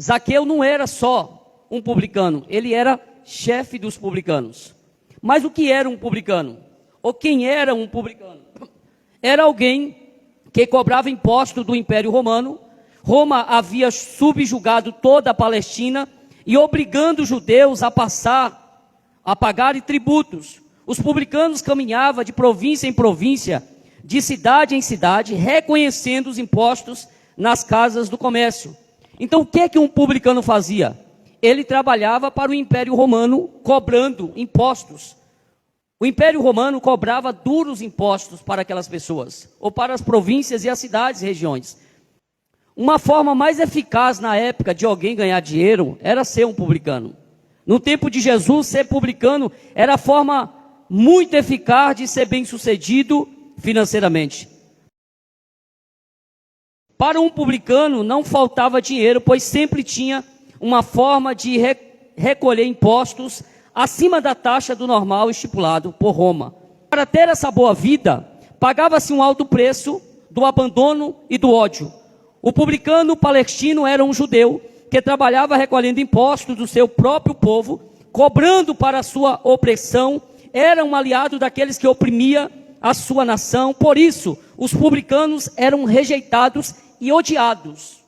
Zaqueu não era só um publicano, ele era chefe dos publicanos. Mas o que era um publicano? Ou quem era um publicano? Era alguém que cobrava imposto do Império Romano. Roma havia subjugado toda a Palestina e obrigando os judeus a pagarem tributos. Os publicanos caminhavam de província em província, de cidade em cidade, reconhecendo os impostos nas casas do comércio. Então o que um publicano fazia? Ele trabalhava para o Império Romano cobrando impostos. O Império Romano cobrava duros impostos para aquelas pessoas, ou para as províncias e as cidades e regiões. Uma forma mais eficaz na época de alguém ganhar dinheiro era ser um publicano. No tempo de Jesus, ser publicano era a forma muito eficaz de ser bem-sucedido financeiramente. Para um publicano não faltava dinheiro, pois sempre tinha uma forma de recolher impostos acima da taxa do normal estipulado por Roma. Para ter essa boa vida, pagava-se um alto preço do abandono e do ódio. O publicano palestino era um judeu que trabalhava recolhendo impostos do seu próprio povo, cobrando para a sua opressão, era um aliado daqueles que oprimia a sua nação. Por isso, os publicanos eram rejeitados e odiados.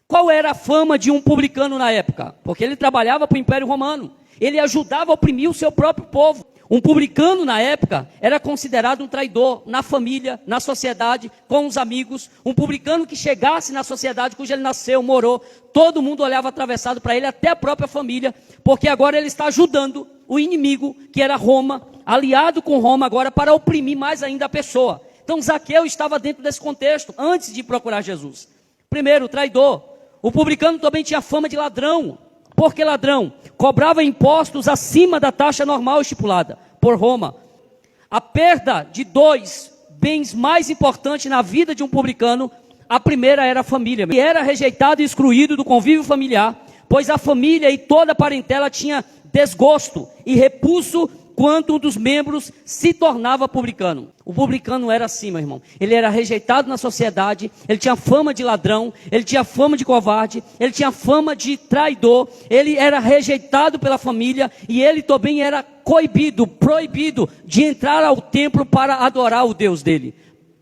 Qual era a fama de um publicano na época? Porque ele trabalhava para o Império Romano. Ele ajudava a oprimir o seu próprio povo. Um publicano na época era considerado um traidor na família, na sociedade, com os amigos. Um publicano que chegasse na sociedade cuja ele nasceu, morou, todo mundo olhava atravessado para ele, até a própria família, porque agora ele está ajudando o inimigo, que era Roma, aliado com Roma agora para oprimir mais ainda a pessoa. Então Zaqueu estava dentro desse contexto, antes de procurar Jesus. Primeiro, traidor. O publicano também tinha fama de ladrão. Por que ladrão? Cobrava impostos acima da taxa normal estipulada por Roma. A perda de dois bens mais importantes na vida de um publicano, a primeira era a família. Ele era rejeitado e excluído do convívio familiar, pois a família e toda a parentela tinha desgosto e repulso quando um dos membros se tornava publicano. O publicano era assim, meu irmão. Ele era rejeitado na sociedade, ele tinha fama de ladrão, ele tinha fama de covarde, ele tinha fama de traidor, ele era rejeitado pela família e ele também era coibido, proibido de entrar ao templo para adorar o Deus dele.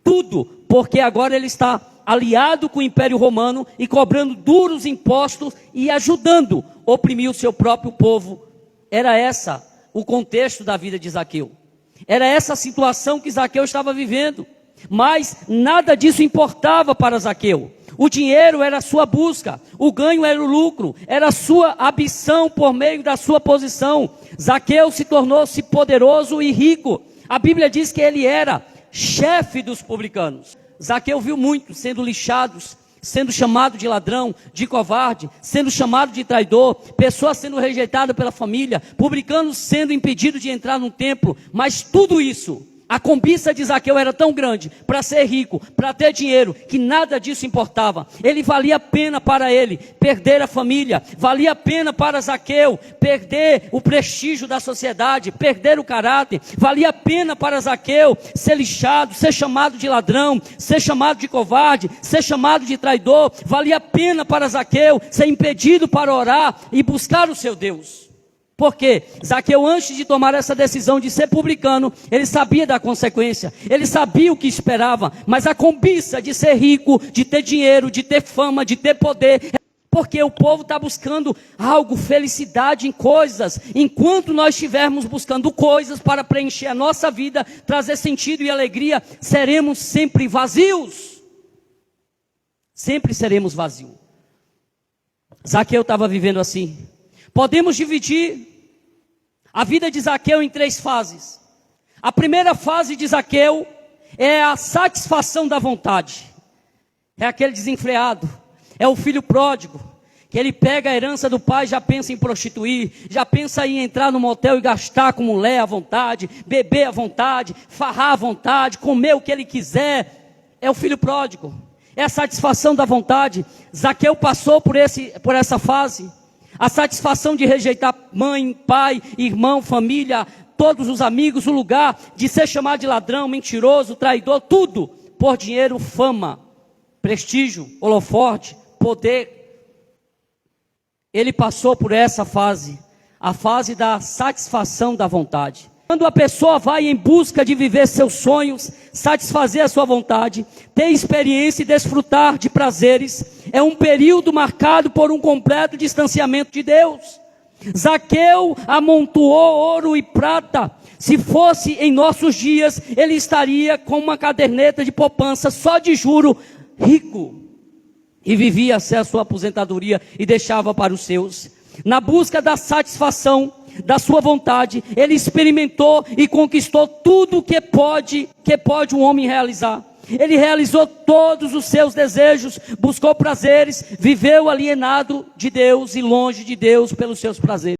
Tudo porque agora ele está aliado com o Império Romano e cobrando duros impostos e ajudando a oprimir o seu próprio povo. Era essa o contexto da vida de Zaqueu. Era essa a situação que Zaqueu estava vivendo. Mas nada disso importava para Zaqueu. O dinheiro era a sua busca, o ganho era o lucro, era a sua ambição por meio da sua posição. Zaqueu se tornou-se poderoso e rico. A Bíblia diz que ele era chefe dos publicanos. Zaqueu viu muitos sendo lixados, sendo chamado de ladrão, de covarde, sendo chamado de traidor, pessoas sendo rejeitadas pela família, publicanos sendo impedidos de entrar no templo. Mas tudo isso, a cobiça de Zaqueu era tão grande para ser rico, para ter dinheiro, que nada disso importava. Ele valia a pena para ele perder a família, valia a pena para Zaqueu perder o prestígio da sociedade, perder o caráter, valia a pena para Zaqueu ser lixado, ser chamado de ladrão, ser chamado de covarde, ser chamado de traidor, valia a pena para Zaqueu ser impedido para orar e buscar o seu Deus. Porque Zaqueu, antes de tomar essa decisão de ser publicano, ele sabia da consequência, ele sabia o que esperava, mas a cobiça de ser rico, de ter dinheiro, de ter fama, de ter poder, porque o povo está buscando algo, felicidade em coisas. Enquanto nós estivermos buscando coisas para preencher a nossa vida, trazer sentido e alegria, seremos sempre vazios. Sempre seremos vazios. Zaqueu estava vivendo assim. Podemos dividir a vida de Zaqueu em 3 fases. A primeira fase de Zaqueu é a satisfação da vontade. É aquele desenfreado, é o filho pródigo, que ele pega a herança do pai, já pensa em prostituir, já pensa em entrar no motel e gastar com mulher à vontade, beber à vontade, farrar à vontade, comer o que ele quiser. É o filho pródigo, é a satisfação da vontade. Zaqueu passou por essa fase. A satisfação de rejeitar mãe, pai, irmão, família, todos os amigos, o lugar de ser chamado de ladrão, mentiroso, traidor, tudo por dinheiro, fama, prestígio, holofote, poder. ele passou por essa fase, a fase da satisfação da vontade. Quando a pessoa vai em busca de viver seus sonhos, satisfazer a sua vontade, ter experiência e desfrutar de prazeres, é um período marcado por um completo distanciamento de Deus. Zaqueu amontoou ouro e prata. Se fosse em nossos dias, ele estaria com uma caderneta de poupança só de juro, rico. E vivia até a sua aposentadoria e deixava para os seus. Na busca da satisfação da sua vontade, ele experimentou e conquistou tudo que pode um homem realizar. Ele realizou todos os seus desejos, buscou prazeres, viveu alienado de Deus e longe de Deus pelos seus prazeres.